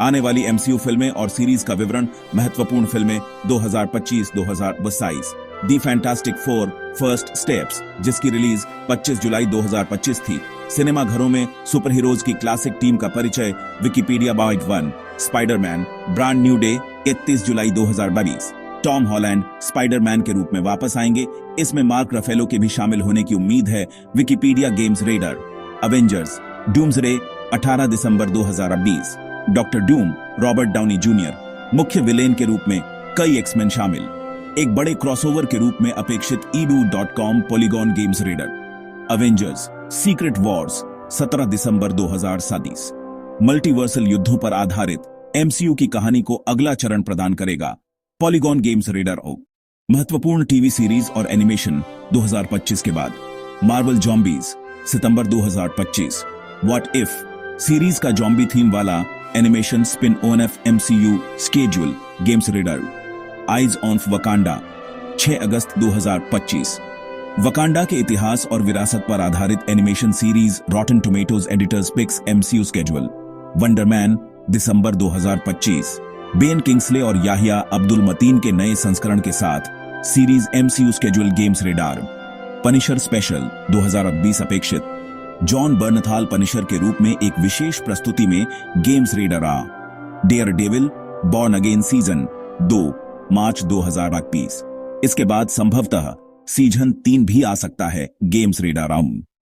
आने वाली एमसीयू फिल्में और सीरीज का विवरण, महत्वपूर्ण फिल्में 2025-2022। The Fantastic Four First Steps, जिसकी रिलीज 25 जुलाई 2025 थी। सिनेमा घरों में सुपर हीरोज की क्लासिक टीम का परिचय, Wikipedia byte 1। Spiderman brand new day 31 जुलाई 2022। टॉम हॉलैंड स्पाइडरमैन के रूप में वापस आएंगे, इसमें मार्क रफेलो के भी शामिल होने की उम्मीद है। Wikipedia games raider. Avengers doomsday 18 दिसंबर 2020। Doctor Doom Robert Downey junior मुख्य विलेन के रूप में, कई एक्समैन शामिल। एक बड़े क्रॉसओवर के रूप में अपेक्षित edu.com polygon Games raider. Avengers secret Wars 17 दिसंबर 2027। मल्टीवर्सल युद्धों पर आधारित एमसीयू की कहानी को अगला चरण प्रदान करेगा। पॉलीगॉन गेम्स रेडर ओ। महत्वपूर्ण टीवी सीरीज और एनिमेशन 2025 के बाद। मार्वल जॉम्बीज सितंबर 2025। व्हाट इफ सीरीज का जॉम्बी थीम वाला animation spin off MCU schedule Games Radar. Eyes on Wakanda 6 अगस्त 2025। वकांडा के इतिहास और विरासत पर आधारित animation series Rotten Tomatoes editors picks MCU schedule. Wonder Man दिसंबर 2025। बेन किंग्सले और याहिया अब्दुल मतीन के नए संस्करण के साथ series MCU schedule games radar. Punisher special 2020 अपेक्षित। जॉन बर्नथाल पनिशर के रूप में एक विशेष प्रस्तुति में गेम्स रेडर आ। Daredevil Born Again season 2 मार्च 2021। इसके बाद संभवतः सीजन 3 भी आ सकता है गेम्स रेडर आउम।